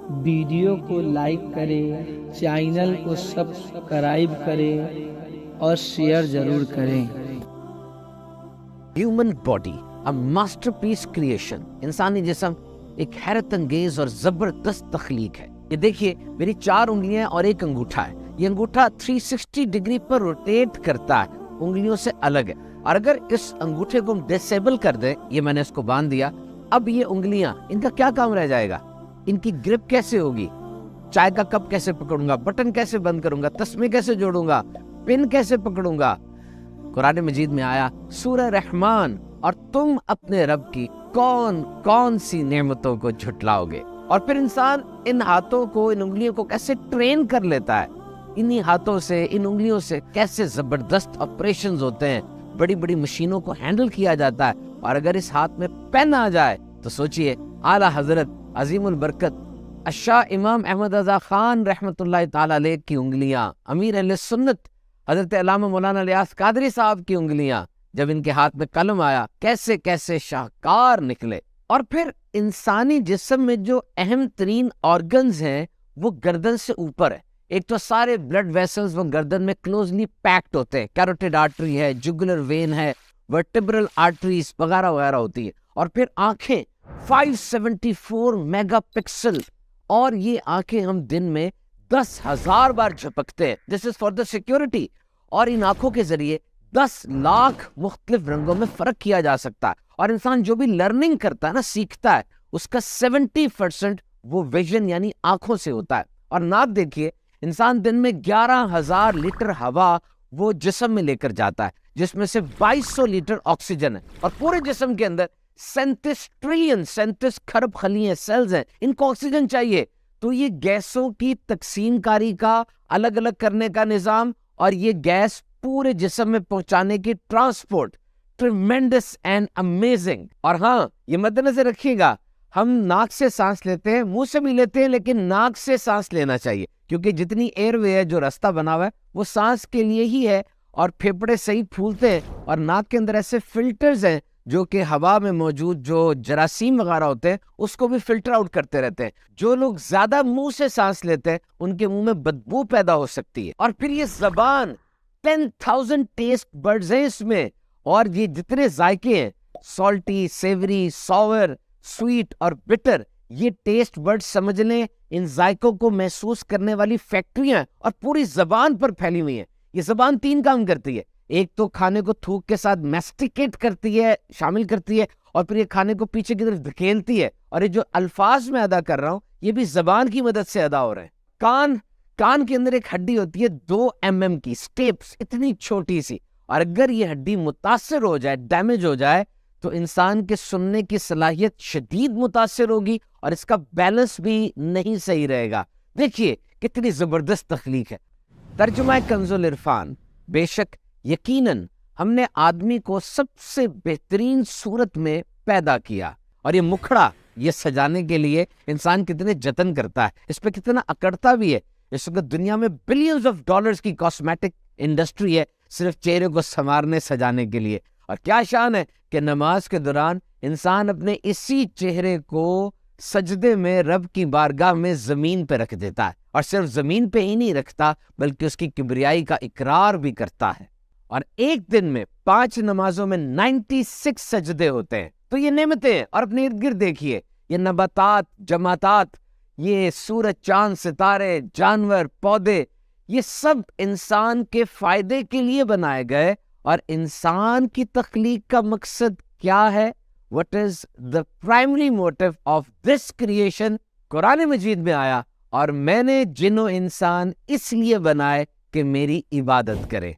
Video کو like کریں، channel کو سبسکرائب کریں اور شیئر ضرور کریں۔ ہیومن باڈی ماسٹر پیس کریشن، انسانی جسم ایک حیرت انگیز اور زبردست تخلیق ہے۔ یہ دیکھیے، میری 4 انگلیاں اور ایک انگوٹھا ہے۔ یہ انگوٹھا 360 ڈگری پر روٹیٹ کرتا ہے، انگلیوں سے الگ ہے۔ اور اگر اس انگوٹھے کو ہم ڈسیبل کر دیں، یہ میں نے اس کو باندھ دیا، اب یہ انگلیاں، ان کا کیا کام رہ جائے گا؟ ان کی گرپ کیسے ہوگی؟ چائے کا کپ کیسے پکڑوں گا؟ بٹن کیسے بند کروں گا؟ تسمے کیسے جوڑوں گا؟ پن کیسے پکڑوں گا؟ قرآن مجید میں آیا سورہ رحمان، اور تم اپنے رب کی کون کون سی نعمتوں کو جھٹلاؤ گے۔ اور پھر انسان ان ہاتھوں کو، ان انگلیوں کو کیسے ٹرین کر لیتا ہے، انہی ہاتھوں سے، ان انگلیوں سے کیسے زبردست آپریشنز ہوتے ہیں، بڑی بڑی مشینوں کو ہینڈل کیا جاتا ہے۔ اور اگر اس ہاتھ میں پین آ جائے تو سوچئے، اعلیٰ حضرت عظیم البرکت الشاہ امام احمد رضا خان رحمۃ اللہ تعالی علیہ کی انگلیاں، امیر اہل سنت حضرت علامہ مولانا الیاس قادری صاحب کی انگلیاں، جب ان کے ہاتھ میں قلم آیا، کیسے کیسے شاہکار نکلے۔ اور پھر انسانی جسم میں جو اہم ترین آرگنز ہیں وہ گردن سے اوپر ہے۔ ایک تو سارے بلڈ ویسلز وہ گردن میں کلوزلی پیکڈ ہوتے ہیں، کیروٹیڈ آرٹری ہے، جگولر وین ہے، ورٹیبرل آرٹریز وغیرہ وغیرہ ہوتی ہے۔ اور پھر آنکھیں 574 میگا پکسل، اور یہ آنکھیں ہم دن میں 10,000 بار جھپکتے ہیں۔ دس از فار دا سیکورٹی۔ اور ان آنکھوں کے ذریعے 10 لاکھ مختلف رنگوں میں فرق کیا جا سکتا ہے۔ اور انسان جو بھی لرننگ کرتا ہے نا، سیکھتا ہے، اس کا 70% وہ ویژن یعنی آنکھوں سے ہوتا ہے۔ اور ناک دیکھیے، انسان دن میں 11,000 لیٹر ہوا وہ جسم میں لے کر جاتا ہے، جس میں سے 2200 لیٹر آکسیجن ہے۔ اور پورے جسم کے اندر 37 کھرب خلیے سیلز ہیں، ان کو آکسیجن چاہیے۔ تو یہ گیسوں کی تقسیم کاری کا، الگ الگ کرنے کا نظام، اور یہ گیس پورے جسم میں پہنچانے کی ٹرانسپورٹ، ٹریمینڈس اینڈ امیزنگ۔ اور ہاں، یہ مد نظر رکھیے گا، ہم ناک سے سانس لیتے ہیں، منہ سے بھی لیتے ہیں، لیکن ناک سے سانس لینا چاہیے، کیونکہ جتنی ایئر وے ہے، جو راستہ بنا ہوا ہے، وہ سانس کے لیے ہی ہے۔ اور پھیپھڑے صحیح پھولتے ہیں، اور ناک کے اندر ایسے فلٹرز ہیں جو کہ ہوا میں موجود جو جراثیم وغیرہ ہوتے ہیں اس کو بھی فلٹر آؤٹ کرتے رہتے ہیں۔ جو لوگ زیادہ منہ سے سانس لیتے ہیں ان کے منہ میں بدبو پیدا ہو سکتی ہے۔ اور پھر یہ زبان، 10,000 ٹیسٹ برڈز ہیں اس میں، اور یہ جتنے ذائقے ہیں، سالٹی، سیوری، ساور، سویٹ اور بٹر، یہ ٹیسٹ برڈ سمجھ لیں ان ذائقوں کو محسوس کرنے والی فیکٹریاں اور پوری زبان پر پھیلی ہوئی ہیں۔ یہ زبان 3 کام کرتی ہے، ایک تو کھانے کو تھوک کے ساتھ میسٹیکیٹ کرتی ہے، شامل کرتی ہے، اور پھر یہ کھانے کو پیچھے کی طرف دھکیلتی ہے۔ اور یہ جو الفاظ میں ادا کر رہا ہوں یہ بھی زبان کی مدد سے ادا ہو رہے ہیں۔ کان کے اندر ایک ہڈی ہوتی ہے 2 mm کی، سٹیپس، اتنی چھوٹی سی، اور اگر یہ ہڈی متاثر ہو جائے، ڈیمیج ہو جائے، تو انسان کے سننے کی صلاحیت شدید متاثر ہوگی، اور اس کا بیلنس بھی نہیں صحیح رہے گا۔ دیکھیے کتنی زبردست تخلیق ہے۔ ترجمہ کنز العرفان۔ بے شک یقیناً ہم نے آدمی کو سب سے بہترین صورت میں پیدا کیا، اور یہ مکھڑا، یہ سجانے کے لیے انسان کتنے جتن کرتا ہے، اس پہ کتنا اکڑتا بھی ہے۔ اس وقت دنیا میں بلینز آف ڈالرز کی کاسمیٹک انڈسٹری ہے، صرف چہرے کو سنوارنے سجانے کے لیے۔ اور کیا شان ہے کہ نماز کے دوران انسان اپنے اسی چہرے کو سجدے میں رب کی بارگاہ میں زمین پہ رکھ دیتا ہے، اور صرف زمین پہ ہی نہیں رکھتا بلکہ اس کی کبریائی کا اقرار بھی کرتا ہے۔ اور ایک دن میں 5 نمازوں میں 96 سجدے ہوتے ہیں۔ تو یہ نعمتیں ہیں، اور اپنے ارد گرد دیکھیے، یہ نباتات، جماعتات، یہ سورج، چاند، ستارے، جانور، پودے، یہ سب انسان کے فائدے کے لیے بنائے گئے۔ اور انسان کی تخلیق کا مقصد کیا ہے؟ What is the primary motive of this creation؟ قرآن مجید میں آیا، اور میں نے جن و انسان اس لیے بنائے کہ میری عبادت کرے۔